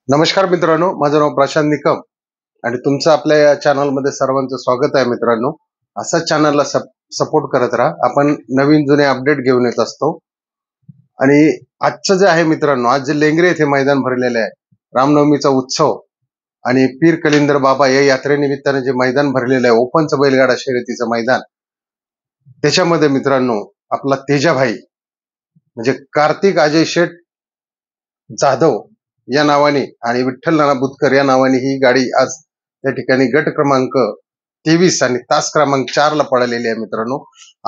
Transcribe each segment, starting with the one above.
नमस्कार मित्रांनो, माझं नाव प्रशांत निकम आणि तुमचं आपल्या या चॅनलमध्ये सर्वांचं स्वागत आहे. मित्रांनो, असंच चॅनलला सपोर्ट करत राहा. आपण नवीन जुने अपडेट घेऊन येत असतो. आणि आजचं जे आहे मित्रांनो, आज जे लेंगरे येथे मैदान भरलेले आहे, रामनवमीचा उत्सव आणि पीर कलिंदर बाबा या यात्रेनिमित्ताने जे मैदान भरलेलं आहे, ओपनचं बैलगाडा शर्यतीचं मैदान, त्याच्यामध्ये मित्रांनो आपला तेजाभाई म्हणजे कार्तिक अजय शेठ जाधव या नावाने आणि विठ्ठल नाना बुतकर या नावाने ही गाडी आज त्या ठिकाणी गट क्रमांक 23 आणि तास क्रमांक 4 ला पळालेली आहे. मित्रांनो,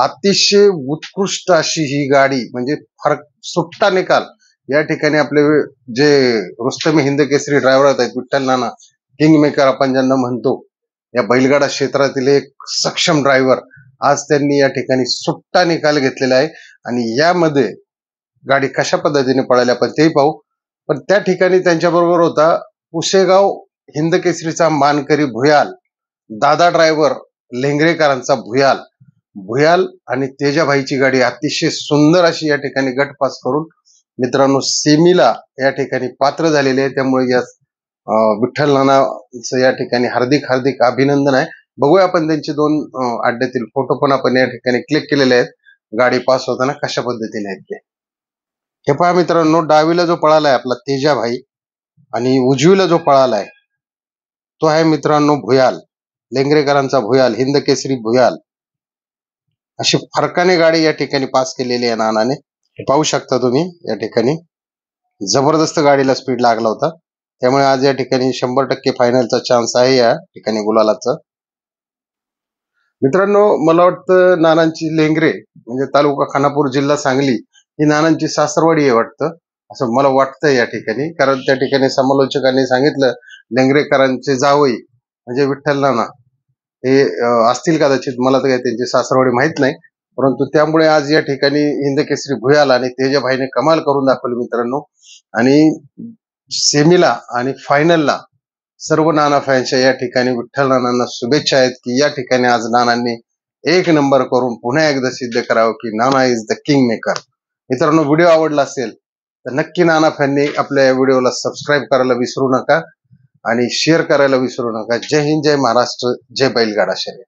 अतिशय उत्कृष्ट अशी ही गाडी म्हणजे फार सुट्टा निकाल या ठिकाणी आपले जे रुस्तमी हिंद केसरी ड्रायव्हर आहेत विठ्ठल नाना किंग मेकर आपण ज्यांना म्हणतो, या बैलगाडा क्षेत्रातील एक सक्षम ड्रायव्हर, आज त्यांनी या ठिकाणी सुट्टा निकाल घेतलेला आहे. आणि यामध्ये गाडी कशा पद्धतीने पळाली आपण तेही पाहू. पण त्या ठिकाणी त्यांच्याबरोबर होता पुसेगाव हिंद केसरीचा मानकरी भुयाल, दादा ड्रायव्हर लेंगरेकरांचा भुयाल भुयाल आणि तेजाभाईची गाडी अतिशय सुंदर अशी या ठिकाणी गट पास करून मित्रांनो सेमीला या ठिकाणी पात्र झालेले आहे. त्यामुळे या विठ्ठल नानाचं या ठिकाणी हार्दिक हार्दिक अभिनंदन आहे. बघूया आपण त्यांचे दोन अड्ड्यातील फोटो पण आपण या ठिकाणी क्लिक केलेले आहेत. गाडी पास होताना कशा पद्धतीने आहेत ते हे पहा मित्रांनो. डावीला जो पळालाय आपला तेजाभाई आणि उजवीला जो पळालाय तो आहे मित्रांनो भुयाल, लेंगरेकरांचा भुयाल, हिंद केसरी भुयाल. अशी फरकाने गाडी या ठिकाणी पास केलेली आहे नानाने. हे पाहू शकता तुम्ही. या ठिकाणी जबरदस्त गाडीला स्पीड लागला होता. त्यामुळे आज या ठिकाणी 100% फायनलचा चान्स आहे या ठिकाणी गुलालाचा. मित्रांनो, मला वाटतं नानांची लेंगरे म्हणजे तालुका खानापूर जिल्हा सांगली ही नानांची सासरवाडी आहे वाटतं, असं मला वाटतं या ठिकाणी. कारण त्या ठिकाणी समालोचकांनी सांगितलं लेंगरेकरांचे जावई म्हणजे विठ्ठल नाना हे असतील कदाचित, मला तर काही त्यांची सासरवाडी माहित नाही. परंतु त्यामुळे आज या ठिकाणी हिंद केसरी भुयाल आणि तेजाभाईने कमाल करून दाखवली मित्रांनो. आणि सेमीला आणि फायनलला सर्व नाना फॅन्सच्या या ठिकाणी विठ्ठल नानांना शुभेच्छा आहेत की या ठिकाणी आज नानांनी एक नंबर करून पुन्हा एकदा सिद्ध करावं की नाना इज द किंग मेकर. मित्रांनो, व्हिडिओ आवडला असेल तर नक्की नाना फॅननी आपल्या या व्हिडिओला सबस्क्राईब करायला विसरू नका आणि शेअर करायला विसरू नका. जय हिंद, जय महाराष्ट्र, जय बैलगाडा शर्यत.